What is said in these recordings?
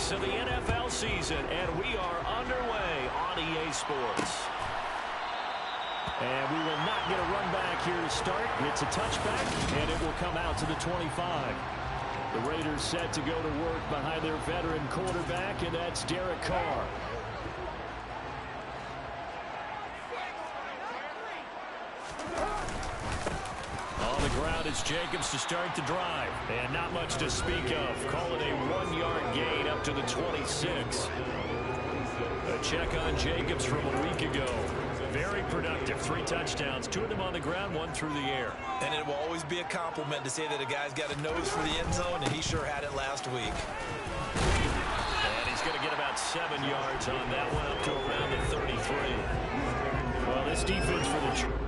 weeks of the NFL season, and we are underway on EA Sports. And we will not get a run back here to start. It's a touchback, and it will come out to the 25. The Raiders set to go to work behind their veteran quarterback, and that's Derek Carr. On the ground, it's Jacobs to start the drive. And not much to speak of. Call it a 1-yard gain up to the 26. A check on Jacobs from a week ago. Very productive. 3 touchdowns. 2 of them on the ground, 1 through the air. And it will always be a compliment to say that a guy's got a nose for the end zone, and he sure had it last week. And he's going to get about 7 yards on that one, up to around the 33. Well, this defense for the...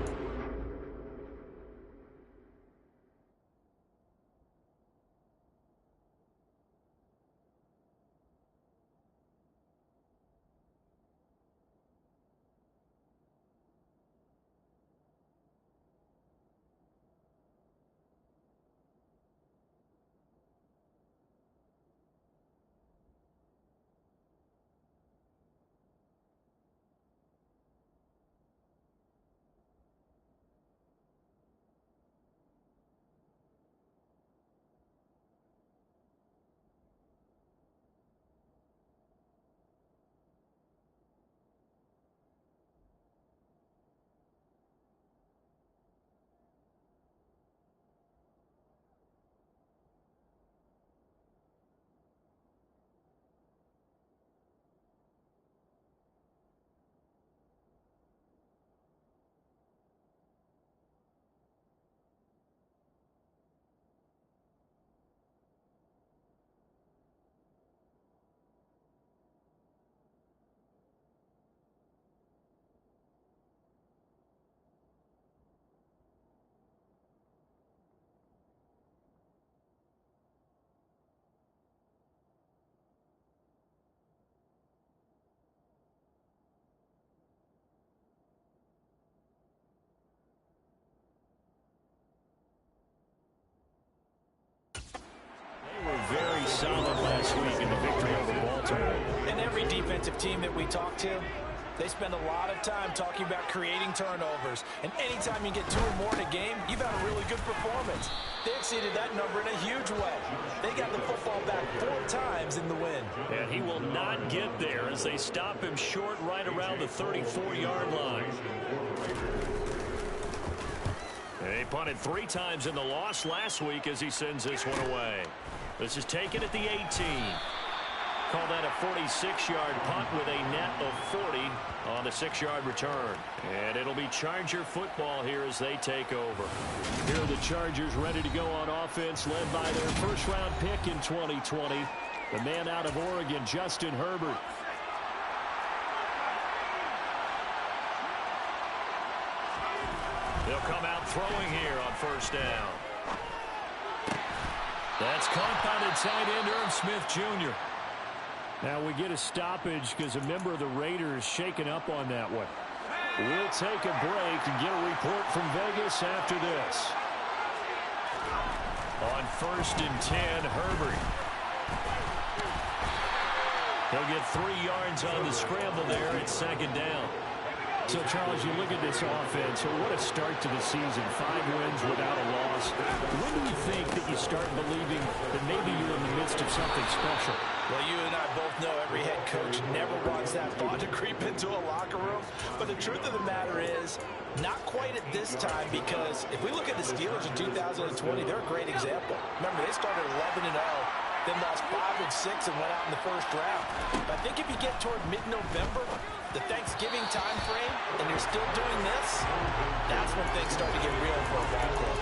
Very solid last week in the victory over Baltimore. And every defensive team that we talk to, they spend a lot of time talking about creating turnovers. And anytime you get 2 or more in a game, you've had a really good performance. They exceeded that number in a huge way. They got the football back 4 times in the win. And he will not get there as they stop him short right around the 34-yard line. They punted 3 times in the loss last week as he sends this one away. This is taken at the 18. Call that a 46-yard punt with a net of 40 on the 6-yard return. And it'll be Charger football here as they take over. Here are the Chargers ready to go on offense, led by their first-round pick in 2020, the man out of Oregon, Justin Herbert. They'll come out throwing here on first down. That's caught by the tight end, Irv Smith Jr. Now we get a stoppage because a member of the Raiders shaken up on that one. We'll take a break and get a report from Vegas after this. On 1st and 10, Herbert. He'll get 3 yards on the scramble there at 2nd down. So, Charles, you look at this offense, so what a start to the season. 5 wins without a loss. When do you think that you start believing that maybe you're in the midst of something special? Well, you and I both know every head coach never wants that thought to creep into a locker room. But the truth of the matter is, not quite at this time, because if we look at the Steelers in 2020, they're a great example. Remember, they started 11-0. Then lost 5 and 6 and went out in the first round. But I think if you get toward mid-November, the Thanksgiving time frame, and you're still doing this, that's when things start to get real for a ball club.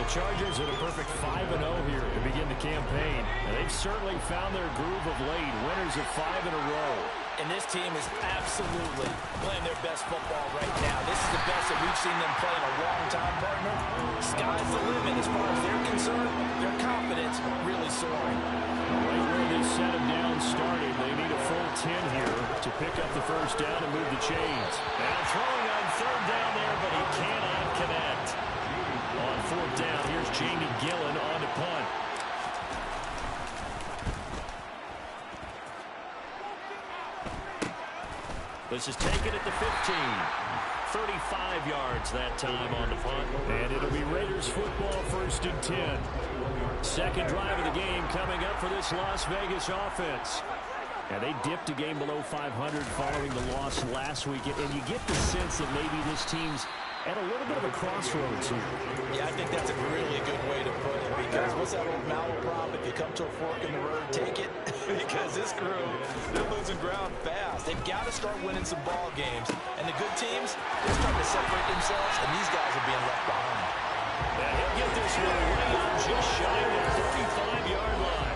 The Chargers at a perfect 5-0 here to begin the campaign. And they've certainly found their groove of late, winners of 5 in a row. And this team is absolutely playing their best football right now. This is the best that we've seen them play in a long time, partner. Sky's the limit as far as they're concerned. Their confidence really soaring. Right where they set them down started, they need a full 10 here to pick up the first down and move the chains. Now throwing on 3rd down there, but he cannot connect. On 4th down, here's Jamie Gillen on to punt. This is taken at the 15. 35 yards that time on the punt. And it'll be Raiders football, 1st and 10. Second drive of the game coming up for this Las Vegas offense. And they dipped a game below 500 following the loss last week. And you get the sense that maybe this team's at a little bit of a crossroads here. Yeah, I think that's a really good way to put it, because what's that old malaprop? If you come to a fork in the road, take it. Because this crew, they're losing ground fast. They've got to start winning some ball games. And the good teams, they're starting to separate themselves, and these guys are being left behind. And he'll get this one right up just shy of the 35-yard line.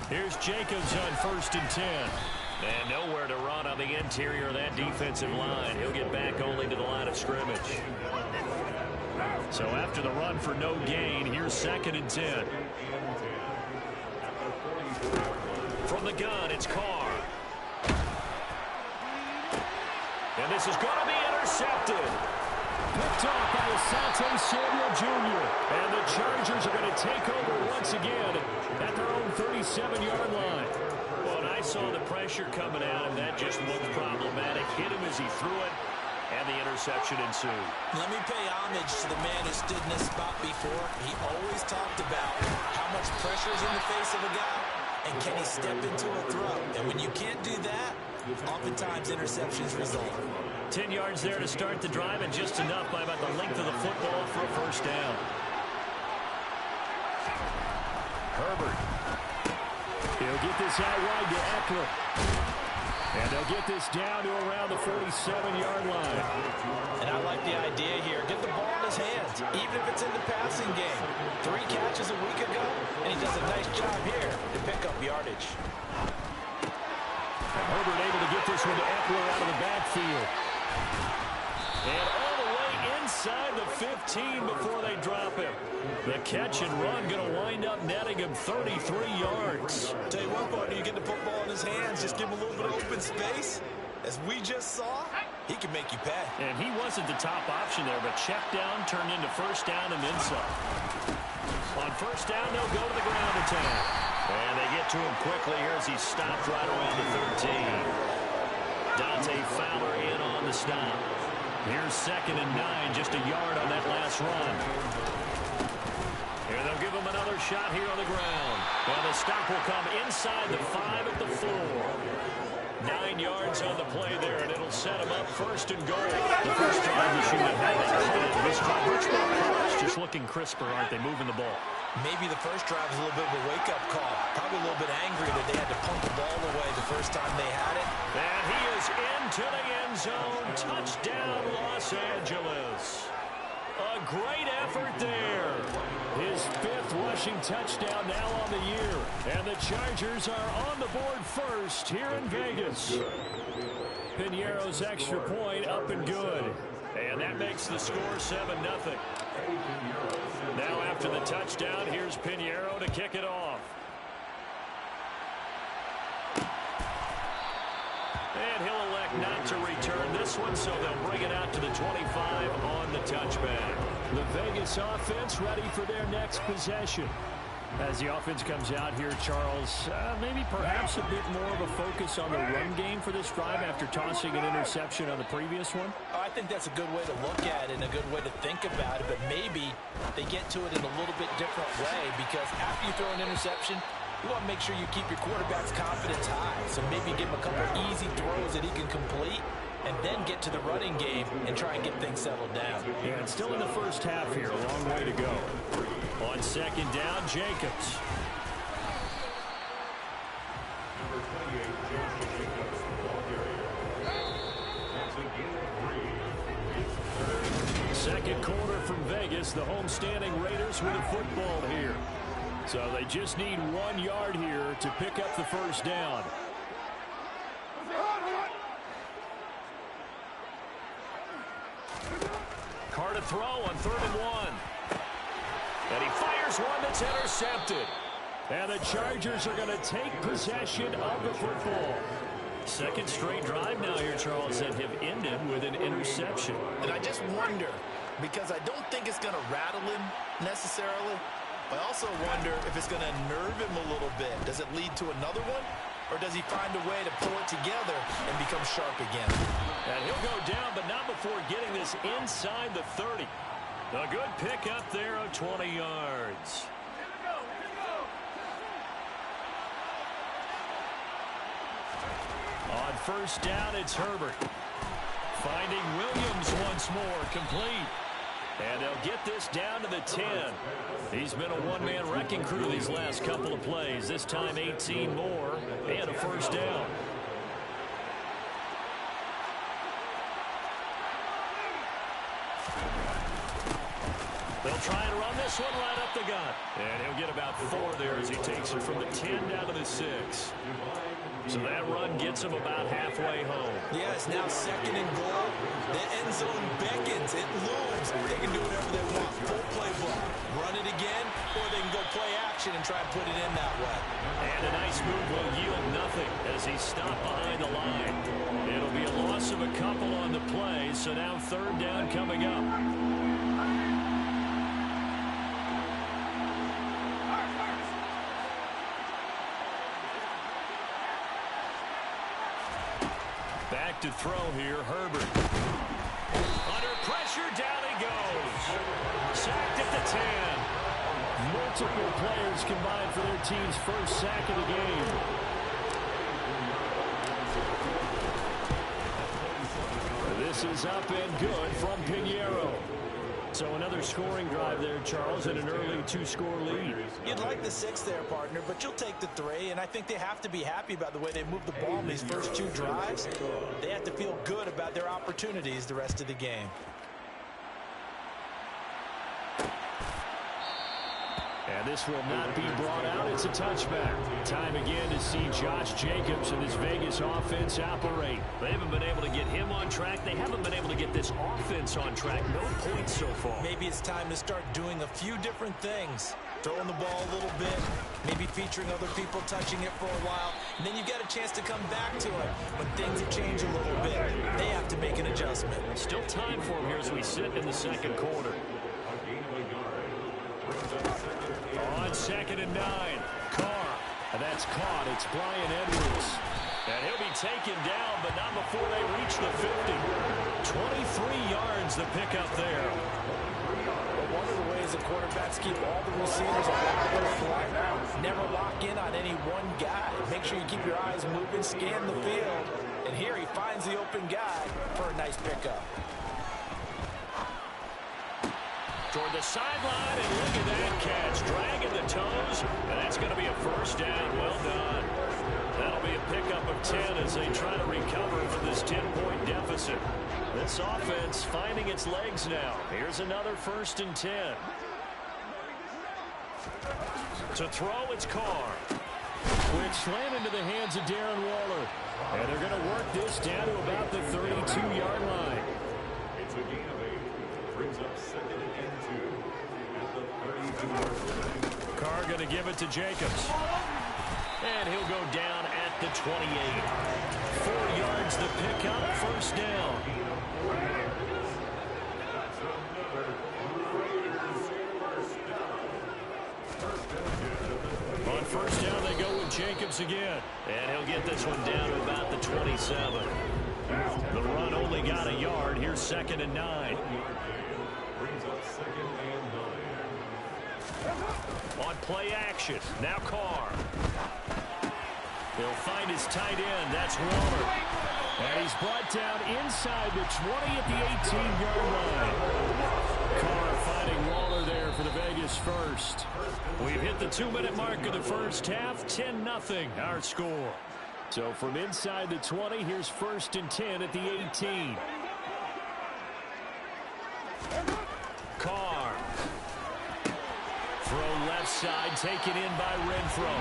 Here's Jacobs on 1st and 10. And nowhere to run on the interior of that defensive line. He'll get back only to the line of scrimmage. So after the run for no gain, here's 2nd and 10. From the gun, it's Carr. And this is going to be intercepted. Picked off by Asante Samuel Jr. And the Chargers are going to take over once again at their own 37-yard line. Well, and I saw the pressure coming at him. That just looked problematic. Hit him as he threw it, and the interception ensued. Let me pay homage to the man who stood in this spot before. He always talked about how much pressure is in the face of a guy, and can he step into a throw. And when you can't do that, oftentimes interceptions result. 10 yards there to start the drive, and just enough by about the length of the football for a first down. Herbert. He'll get this out wide to Eckler. And they'll get this down to around the 47-yard line. And I like the idea here. Get the ball in his hands, even if it's in the passing game. 3 catches a week ago, and he does a nice job here to pick up yardage. And Herbert able to get this one to Eckler out of the backfield. And all the way inside the 15 before they drop him. The catch and run going to wind up netting him 33 yards. Tell you what, partner, you get the football in his hands, just give him a little bit of open space. As we just saw, he can make you pay. And he wasn't the top option there, but check down turned into first down and then some. On first down, they'll go to the ground attack. And they get to him quickly here as he's stopped right around the 13. Dante Fowler in on the stop. Here's 2nd and 9, just a yard on that last run. Here they'll give him another shot here on the ground. Well, the stop will come inside the 5 at the 4. 9 yards on the play there, and it'll set him up 1st and goal. The first drive you should have had. This drive, much more polished, just looking crisper, aren't they, moving the ball? Maybe the first drive was a little bit of a wake-up call. Probably a little bit angry that they had to punt the ball away the first time they had it. And he is into the end zone. Touchdown, Los Angeles. A great effort there. His 5th rushing touchdown now on the year. And the Chargers are on the board first here in Vegas. Piñeiro's extra point up and good. And that makes the score 7-0. Now after the touchdown, here's Piñeiro to kick it off. And he'll elect not to return this one, so they'll bring it out to the 25 on the touchback. The Vegas offense ready for their next possession. As the offense comes out here, Charles, maybe perhaps a bit more of a focus on the run game for this drive after tossing an interception on the previous one? Oh, I think that's a good way to look at it and a good way to think about it, but maybe they get to it in a little bit different way, because after you throw an interception, you want to make sure you keep your quarterback's confidence high. So maybe give him a couple easy throws that he can complete, and then get to the running game and try and get things settled down. Yeah, and still in the first half here, a long way to go. On 2nd down, Jacobs. Second quarter from Vegas, the homestanding Raiders with a football here. So they just need 1 yard here to pick up the first down. Carr to throw on 3rd and 1. And he fires one that's intercepted. And the Chargers are going to take possession of the football. Second straight drive now here, Charles, that have ended with an interception. And I just wonder, because I don't think it's going to rattle him necessarily, I also wonder if it's going to nerve him a little bit. Does it lead to another one? Or does he find a way to pull it together and become sharp again? And he'll go down, but not before getting this inside the 30. A good pickup there of 20 yards. On first down, it's Herbert. Finding Williams once more, complete. And they'll get this down to the 10. He's been a one-man wrecking crew these last couple of plays. This time 18 more and a first down. They'll try and run this one right up the gut. And he'll get about 4 there as he takes it from the 10 down to the 6. So that run gets him about halfway home. Yeah, it's now 2nd and goal. The end zone beckons. It looms. They can do whatever they want. Full playbook. Run it again, or they can go play action and try and put it in that way. And a nice move will yield nothing as he's stopped behind the line. It'll be a loss of a couple on the play, so now 3rd down coming up. Back to throw here, Herbert. Under pressure, down he goes. Sacked at the 10. Multiple players combined for their team's first sack of the game. This is up and good from Pinheiro. So another scoring drive there, Charles, and an early 2-score lead. You'd like the 6 there, partner, but you'll take the 3, and I think they have to be happy about the way they moved the ball in these first 2 drives. They have to feel good about their opportunities the rest of the game. And this will not be brought out. It's a touchback. Time again to see Josh Jacobs and his Vegas offense operate. They haven't been able to get him on track. They haven't been able to get this offense on track. No points so far. Maybe it's time to start doing a few different things. Throwing the ball a little bit, maybe featuring other people touching it for a while, and then you get a chance to come back to it when things have changed a little bit. They have to make an adjustment. Still time for him here as we sit in the 2nd quarter. On 2nd and 9, Carr. And that's caught. It's Brian Edwards. And he'll be taken down, but not before they reach the 50. 23 yards the pickup there. But one of the ways the quarterbacks keep all the receivers alive in flight, never lock in on any one guy. Make sure you keep your eyes moving, scan the field. And here he finds the open guy for a nice pickup. Toward the sideline, and look at that catch. Dragging the toes, and that's going to be a first down. Well done. That'll be a pickup of 10 as they try to recover from this 10-point deficit. This offense finding its legs now. Here's another 1st and 10. To throw, it's Carr. Quick slam into the hands of Darren Waller. And they're going to work this down to about the 32-yard line. It's a gain of 8. Brings up 2nd and 2 at the 32. Carr going to give it to Jacobs. And he'll go down at the 28. 4 yards the pickup, first down. On first down, they go with Jacobs again. And he'll get this one down to about the 27. The run only got a yard. Here's 2nd and 9. Brings up 2nd and 9. On play action, now Carr. He'll find his tight end. That's Waller. And he's brought down inside the 20 at the 18-yard line. Carr finding Waller there for the Vegas first. We've hit the 2-minute mark of the first half. 10-0 our score. So from inside the 20, here's 1st and 10 at the 18. Carr. Throw left side, taken in by Renfro.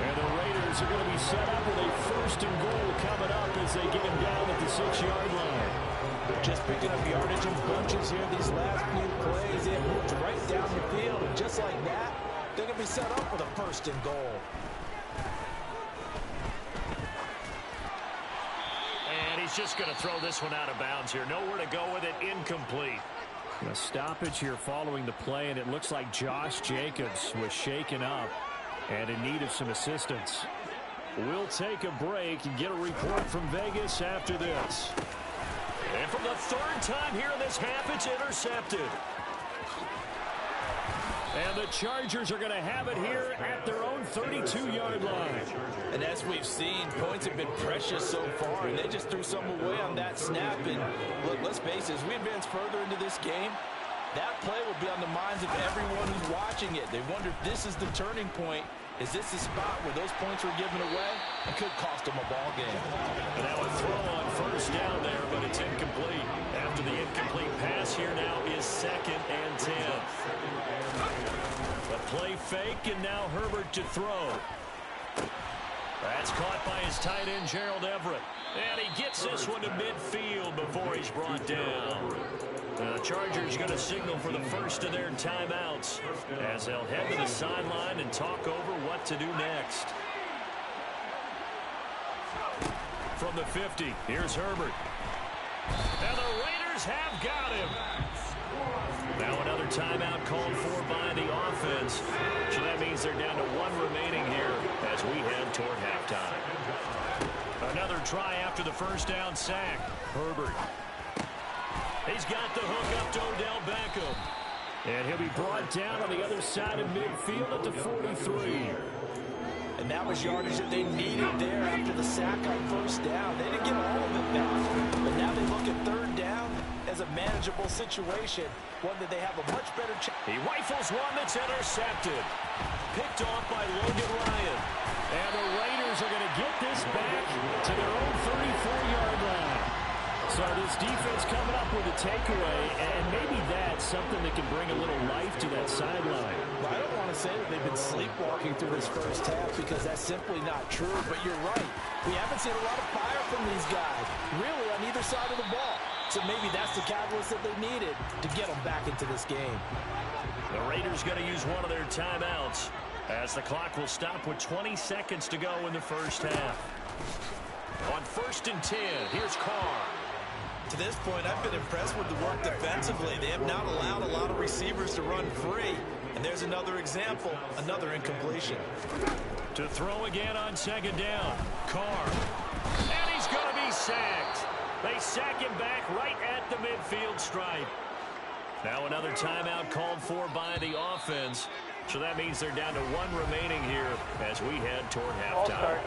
And the Raiders are going to be set up with a 1st and goal coming up as they get him down at the 6-yard line. Just picking up yardage in bunches here these last few plays. They have moved right down the field, and just like that, they're going to be set up with a 1st and goal. And he's just going to throw this one out of bounds here. Nowhere to go with it, incomplete. A stoppage here following the play, and it looks like Josh Jacobs was shaken up and in need of some assistance. We'll take a break and get a report from Vegas after this. And from the third time here in this half, it's intercepted. And the Chargers are going to have it here at their own 32-yard line. And as we've seen, points have been precious so far, and they just threw some away on that snap. And look, let's face it, as we advance further into this game, that play will be on the minds of everyone who's watching it. They wonder if this is the turning point. Is this the spot where those points were given away? It could cost them a ball game. And now a throw on first down there, but it's incomplete. After the incomplete pass, here now is 2nd and 10. A play fake, and now Herbert to throw. That's caught by his tight end, Gerald Everett. And he gets this one to midfield before he's brought down. The Chargers going to signal for the first of their timeouts as they'll head to the sideline and talk over what to do next. From the 50, here's Herbert. And the Raiders have got him. Now another timeout called for by the offense. So that means they're down to 1 remaining here as we head toward halftime. Another try after the first down sack. Herbert. He's got the hook up to Odell Beckham. And he'll be brought down on the other side of midfield at the 43. And that was yardage that they needed there after the sack on first down. They didn't get all of it back. But now they look at third down as a manageable situation, one that they have a much better chance. He rifles one that's intercepted. Picked off by Logan Ryan. And the Raiders are going to get this back to their own 34-yard line. So this defense coming up with a takeaway, and maybe that's something that can bring a little life to that sideline. Well, I don't want to say that they've been sleepwalking through this first half because that's simply not true, but you're right. We haven't seen a lot of fire from these guys, really on either side of the ball. So maybe that's the catalyst that they needed to get them back into this game. The Raiders going to use one of their timeouts as the clock will stop with 20 seconds to go in the first half. On 1st and 10, here's Carr. To this point, I've been impressed with the work defensively. They have not allowed a lot of receivers to run free. And there's another example, another incompletion. To throw again on 2nd down, Carr. And he's going to be sacked. They sack him back right at the midfield stripe. Now another timeout called for by the offense. So that means they're down to 1 remaining here as we head toward halftime.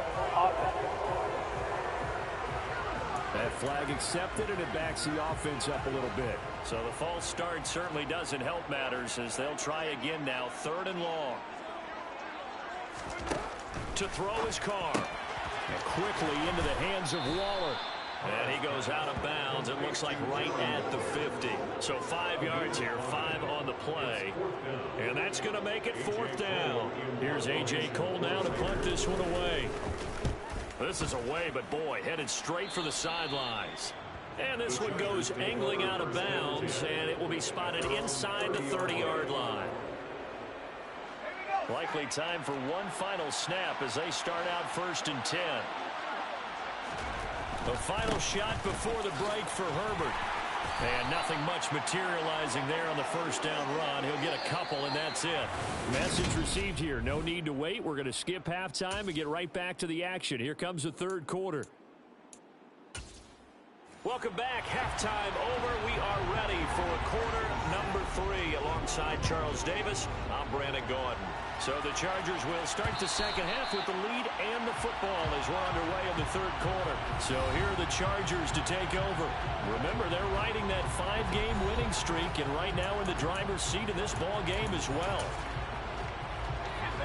That flag accepted, and it backs the offense up a little bit. So the false start certainly doesn't help matters as they'll try again now, 3rd and long. To throw his Carr. And quickly into the hands of Waller. And he goes out of bounds, it looks like right at the 50. So 5 yards here, 5 on the play. And that's going to make it 4th down. Here's A.J. Cole now to punt this one away. This is away, but boy, headed straight for the sidelines. And this one goes angling out of bounds, and it will be spotted inside the 30-yard line. Likely time for one final snap as they start out 1st and 10. The final shot before the break for Herbert. And nothing much materializing there on the first down run. He'll get a couple, and that's it. Message received here. No need to wait. We're going to skip halftime and get right back to the action. Here comes the 3rd quarter. Welcome back. Halftime over. We are ready for quarter number 3 alongside Charles Davis. I'm Brandon Gaudin. So the Chargers will start the second half with the lead and the football as we're underway in the 3rd quarter. So here are the Chargers to take over. Remember, they're riding that 5-game winning streak, and right now in the driver's seat of this ball game as well.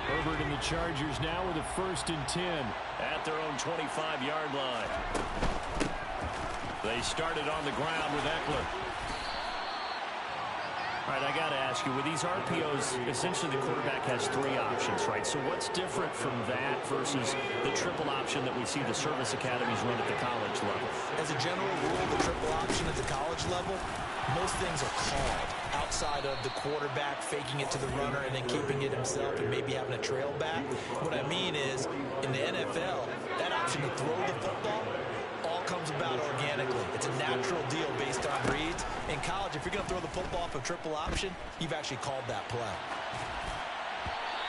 Herbert and the Chargers now with a 1st and 10 at their own 25-yard line. They started on the ground with Eckler. All right, I got to ask you, with these RPOs, essentially the quarterback has 3 options, right? So what's different from that versus the triple option that we see the service academies run at the college level? As a general rule, the triple option at the college level, most things are called outside of the quarterback faking it to the runner and then keeping it himself and maybe having a trail back. What I mean is, in the NFL, that option to throw the football, all comes about organically. It's a natural deal based on reads. In college, if you're going to throw the football off a triple option, you've actually called that play.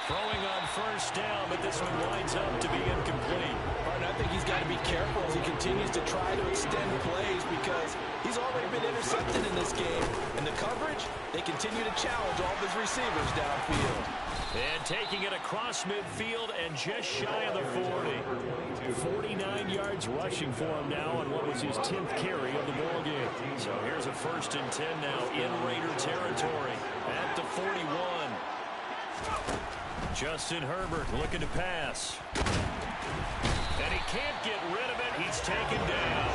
Throwing on first down, but this one winds up to be incomplete. I think he's got to be careful as he continues to try to extend plays because he's already been intercepted in this game. And the coverage, they continue to challenge all of his receivers downfield. And taking it across midfield and just shy of the 40. 49 yards rushing for him now on what was his 10th carry of the ball game. So here's a 1st and 10 now in Raider territory at the 41. Justin Herbert looking to pass. And he can't get rid of it. He's taken down.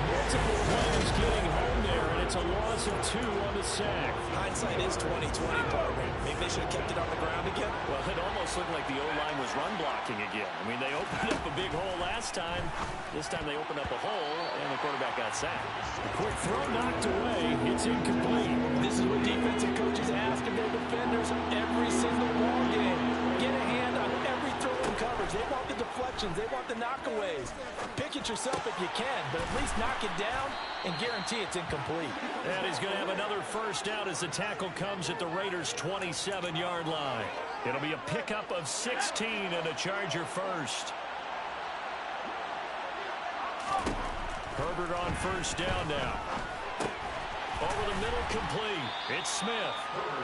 Multiple players getting home there, and it's a loss of 2 on the sack. Hindsight is 20/20, partner. Maybe they should have kept it on the ground again. Well, it almost looked like the O-line was run blocking again. I mean, they opened up a big hole last time. This time they opened up a hole, and the quarterback got sacked. A quick throw knocked away. It's incomplete. This is what defensive coaches ask of their defenders every single ball game. Get a hand on every throw in coverage. They want the deflections. They want the knockaways. Pick it yourself if you can, but at least knock it down and guarantee it's incomplete. And he's going to have another first down as the tackle comes at the Raiders' 27-yard line. It'll be a pickup of 16 and a Charger first. Herbert on first down now. Over the middle, complete. It's Smith.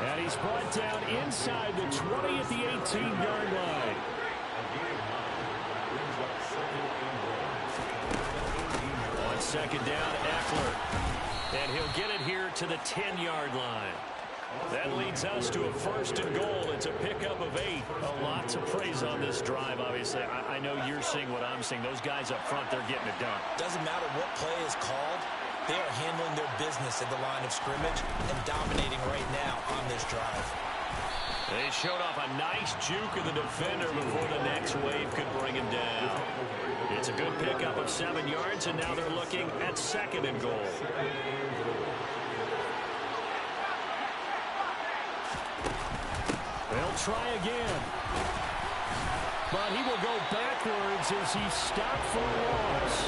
And he's brought down inside the 20 at the 18-yard line. On second down, Eckler. And he'll get it here to the 10-yard line. That leads us to a 1st and goal. It's a pickup of 8. Lots of praise on this drive, obviously. I know you're seeing what I'm seeing. Those guys up front, they're getting it done. Doesn't matter what play is called. They are handling their business at the line of scrimmage and dominating right now on this drive. They showed off a nice juke of the defender before the next wave could bring him down. It's a good pickup of 7 yards, and now they're looking at 2nd and goal. They'll try again. But he will go backwards as he's stopped for a loss.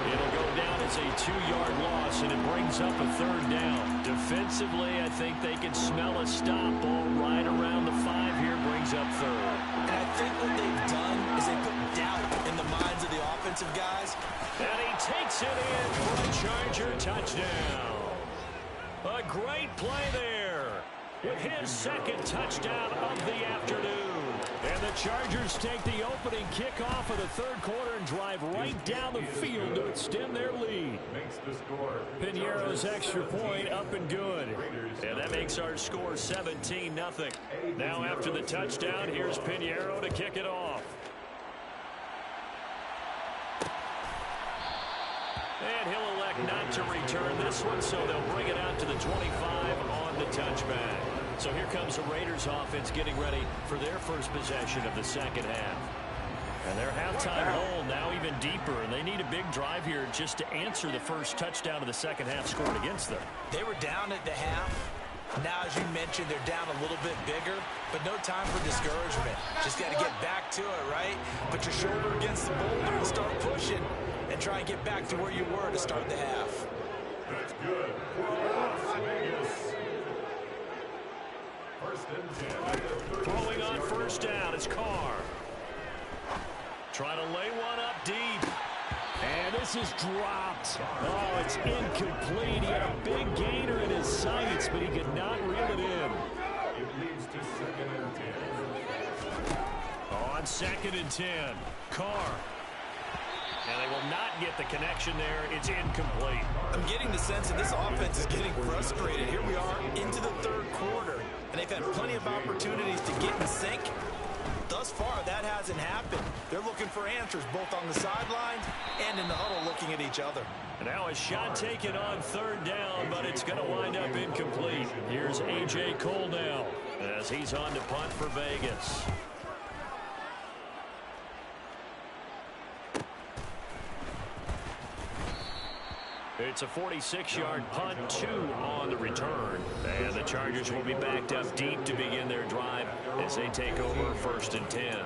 It'll go down as a 2-yard loss, and it brings up a 3rd down. Defensively, I think they can smell a stop. Ball right around the 5 here, brings up 3rd. And I think what they've done is they put doubt in the minds of the offensive guys. And he takes it in for a Charger touchdown. A great play there with his 2nd touchdown of the afternoon. And the Chargers take the opening kickoff of the 3rd quarter and drive right down the field to extend their lead. Piñeiro's extra point up and good. And that makes our score 17-0. Now after the touchdown, here's Piñeiro to kick it off. And he'll elect not to return this one, so they'll bring it out to the 25 on the touchback. So here comes the Raiders offense getting ready for their first possession of the 2nd half. And their halftime hole now even deeper, and they need a big drive here just to answer the first touchdown of the 2nd half scored against them. They were down at the half. Now, as you mentioned, they're down a little bit bigger, but no time for discouragement. Just got to get back to it, right? Put your shoulder against the boulder and start pushing and try and get back to where you were to start the half. That's good. Las Vegas. 1st and 10. Throwing on first down, it's Carr. Trying to lay one up deep. And this is dropped. Oh, it's incomplete. He had a big gainer in his sights, but he could not reel it in. It leads to 2nd and 10. On 2nd and 10, Carr. And they will not get the connection there. It's incomplete. I'm getting the sense that this offense is getting frustrated. Here we are into the 3rd quarter, and they've had plenty of opportunities to get in sync. Thus far, that hasn't happened. They're looking for answers both on the sidelines and in the huddle looking at each other. And now a shot taken on 3rd down, but it's going to wind up incomplete. Here's A.J. Cole now as he's on to punt for Vegas. It's a 46-yard punt, 2 on the return. And the Chargers will be backed up deep to begin their drive as they take over 1st and 10.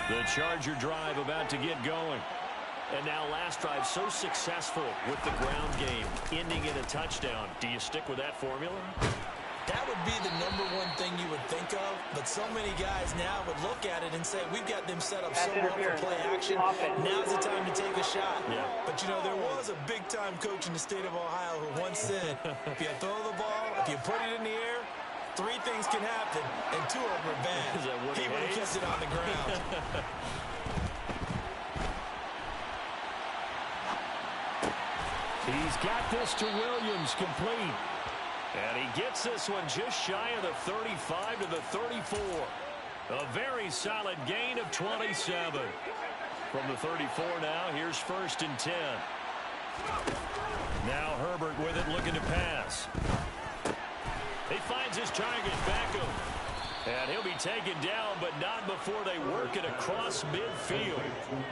The Charger drive about to get going. And now last drive so successful with the ground game, ending in a touchdown. Do you stick with that formula? That would be the #1 thing you would think of, but so many guys now would look at it and say, we've got them set up so well for play action. Now's the time to take a shot. Yeah. But, you know, there was a big-time coach in the state of Ohio who once said, if you throw the ball, if you put it in the air, 3 things can happen, and 2 of them are bad. He would have kept it on the ground. He's got this to Williams, complete. And he gets this one just shy of the 35 to the 34. A very solid gain of 27. From the 34 now, here's 1st and 10. Now Herbert with it, looking to pass. He finds his target, Beckham. And he'll be taken down, but not before they work it across midfield.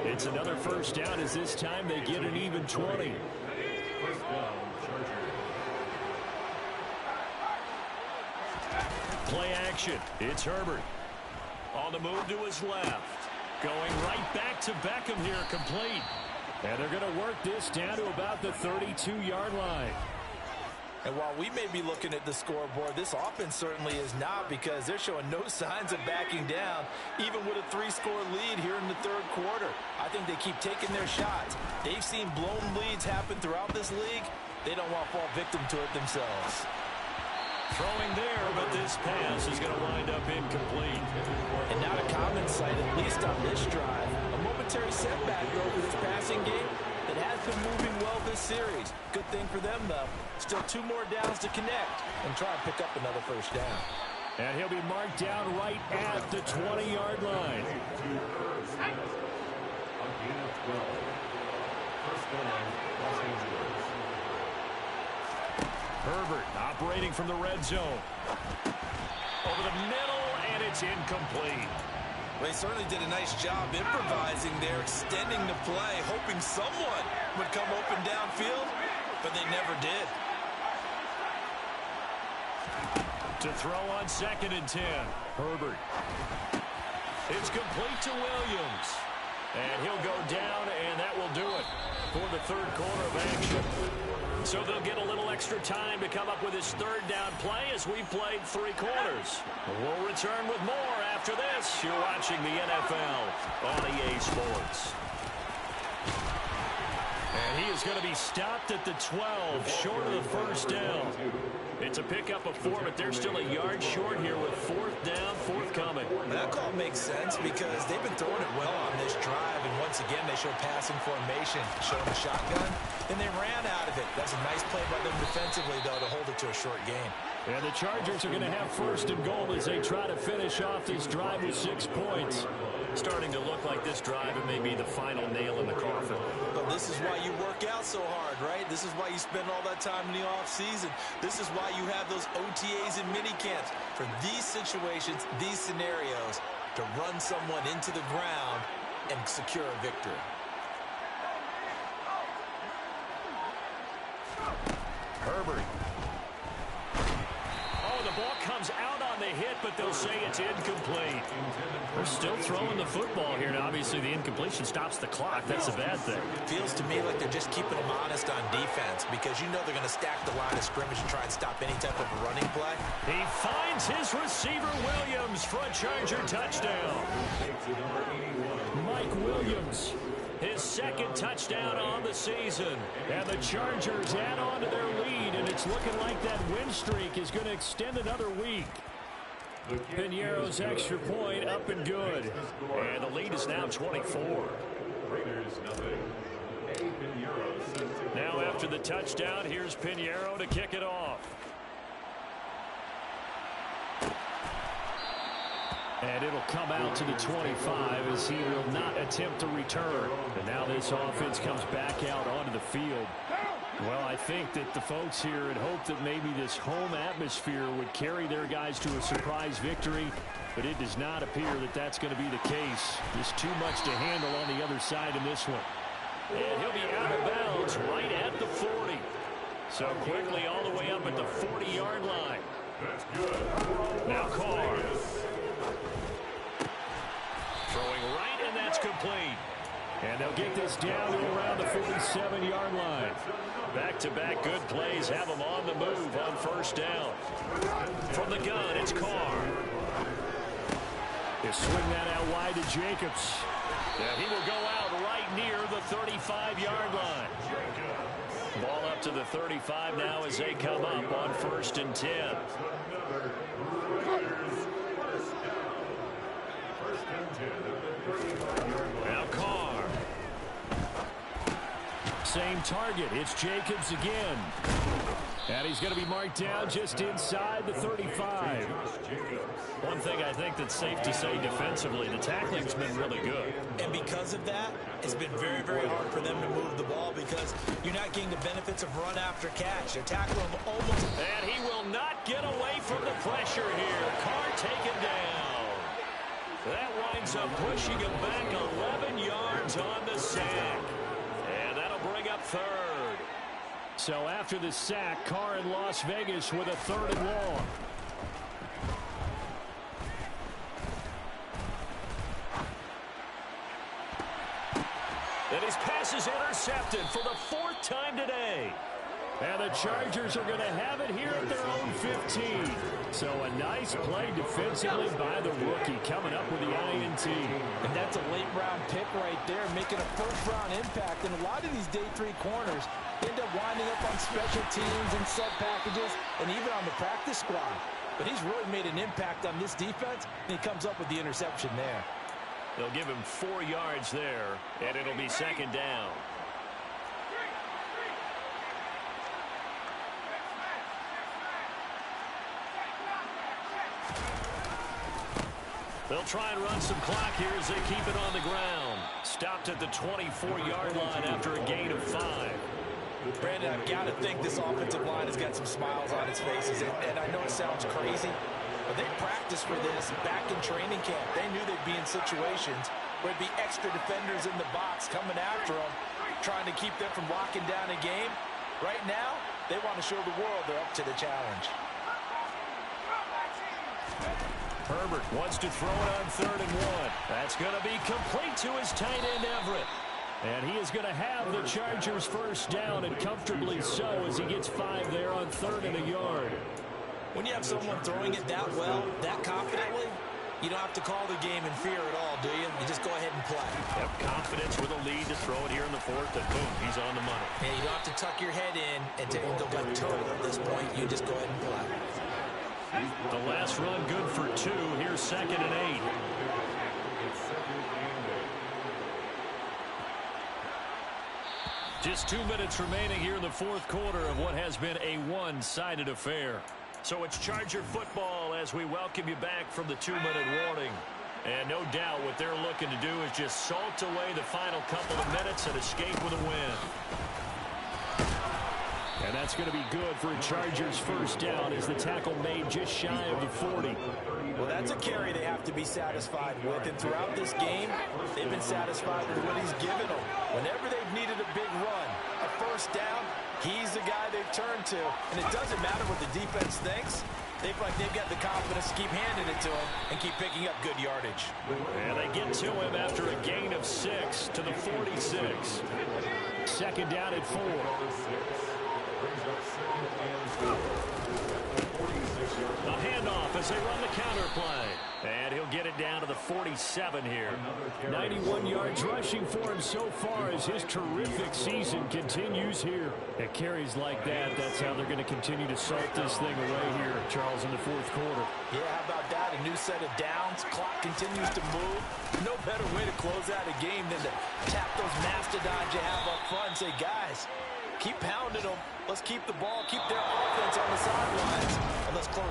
It's another 1st down, as this time they get an even 20. 1st down, Chargers. Play action. It's Herbert. On the move to his left. Going right back to Beckham here, complete. And they're going to work this down to about the 32-yard line. And while we may be looking at the scoreboard, this offense certainly is not, because they're showing no signs of backing down, even with a 3-score lead here in the 3rd quarter. I think they keep taking their shots. They've seen blown leads happen throughout this league. They don't want to fall victim to it themselves. Throwing there, but this pass is going to wind up incomplete. And not a common sight, at least on this drive. A momentary setback, though, for this passing game that has been moving well this series. Good thing for them, though. Still 2 more downs to connect and try and pick up another 1st down. And he'll be marked down right at the 20-yard line. A gain of 12. 1st down, Los Angeles. Herbert operating from the red zone. Over the middle, and it's incomplete. They certainly did a nice job improvising there, extending the play, hoping someone would come open downfield, but they never did. To throw on 2nd and 10. Herbert. It's complete to Williams. And he'll go down, and that will do it for the 3rd quarter of action. So they'll get a little extra time to come up with his 3rd down play as we've played 3 quarters. We'll return with more after this. You're watching the NFL on EA Sports. And he is going to be stopped at the 12, short of the 1st down. It's a pickup of 4, but they're still a yard short here with 4th down, forthcoming. That call makes sense because they've been throwing it well on this drive, and once again they show passing formation, showing the shotgun, and they ran out of it. That's a nice play by them defensively, though, to hold it to a short gain. And the Chargers are going to have 1st and goal as they try to finish off this drive with 6 points. Starting to look like this drive, it may be the final nail in the coffin. But this is why you work out so hard, right? This is why you spend all that time in the offseason. This is why you have those OTAs and minicamps. For these situations, these scenarios, to run someone into the ground and secure a victory. Herbert. Oh, the ball comes out on the hit, but they'll say it's incomplete. They're still throwing the football here. Now, obviously, the incompletion stops the clock. That's a bad thing. Feels to me like they're just keeping them honest on defense, because you know they're going to stack the line of scrimmage and try and stop any type of a running play. He finds his receiver, Williams, for a Charger touchdown. Mike Williams, his 2nd touchdown on the season. And the Chargers add on to their lead, and it's looking like that win streak is going to extend another week. Piñeiro's extra point up and good. And the lead is now 24. Raiders nothing. Now after the touchdown, here's Piñeiro to kick it off. And it'll come out to the 25 as he will not attempt to return. And now this offense comes back out onto the field. Well, I think that the folks here had hoped that maybe this home atmosphere would carry their guys to a surprise victory, but it does not appear that that's going to be the case. There's too much to handle on the other side in this one. And he'll be out of bounds right at the 40. So quickly all the way up at the 40-yard line. That's good. Now Carr. Throwing right in complete. And they'll get this down to around the 47-yard line. Back-to-back good plays have them on the move on first down. From the gun, it's Carr. He'll swing that out wide to Jacobs. And he will go out right near the 35-yard line. Ball up to the 35 now as they come up on 1st and 10. Now Carr. Same target. It's Jacobs again. And he's going to be marked down just inside the 35. One thing I think that's safe to say defensively, the tackling's been really good. And because of that, it's been very, very hard for them to move the ball because you're not getting the benefits of run after catch. They're tackling him almost. And he will not get away from the pressure here. Carr taken down. That winds up pushing him back 11 yards on the sack. And that'll bring up 3rd. So after the sack, Carr in Las Vegas with a 3rd and long. And his pass is intercepted for the 4th time today. And the Chargers are going to have it here at their own 15. So a nice play defensively by the rookie coming up with the INT. And that's a late-round pick right there, making a first-round impact. And a lot of these day 3 corners end up winding up on special teams and sub packages and even on the practice squad. But he's really made an impact on this defense, and he comes up with the interception there. They'll give him 4 yards there, and it'll be 2nd down. They'll try and run some clock here as they keep it on the ground. Stopped at the 24-yard line after a gain of 5. Brandon, I've got to think this offensive line has got some smiles on its faces. And I know it sounds crazy, but they practiced for this back in training camp. They knew they'd be in situations where there'd be extra defenders in the box coming after them, trying to keep them from locking down a game. Right now, they want to show the world they're up to the challenge. Herbert wants to throw it on 3rd and 1. That's going to be complete to his tight end, Everett. And he is going to have the Chargers first down, and comfortably so, as he gets 5 there on 3rd and a yard. When you have someone throwing it that well, that confidently, you don't have to call the game in fear at all, do you? You just go ahead and play. Have confidence with a lead to throw it here in the 4th, and boom, he's on the money. Yeah, you don't have to tuck your head in and take into like turtle at this point. You just go ahead and play. The last run good for 2. Here's 2nd and 8. Just 2 minutes remaining here in the 4th quarter of what has been a one-sided affair. So it's Charger football as we welcome you back from the 2-minute warning. And no doubt what they're looking to do is just salt away the final couple of minutes and escape with a win. And that's going to be good for a Chargers first down as the tackle made just shy of the 40. Well, that's a carry they have to be satisfied with. And throughout this game, they've been satisfied with what he's given them. Whenever they've needed a big run, a first down, he's the guy they've turned to. And it doesn't matter what the defense thinks. They feel like they've got the confidence to keep handing it to him and keep picking up good yardage. And they get to him after a gain of 6 to the 46. 2nd down at 4. A handoff as they run the counter play. And he'll get it down to the 47 here. 91 yards rushing for him so far as his terrific season continues here. At carries like that, that's how they're going to continue to salt this thing away here, Charles, in the 4th quarter. Yeah, how about that? A new set of downs. Clock continues to move. No better way to close out a game than to tap those mastodons you have up front and say, guys, keep pounding them. Let's keep the ball, keep their offense on the sidelines, and let's close.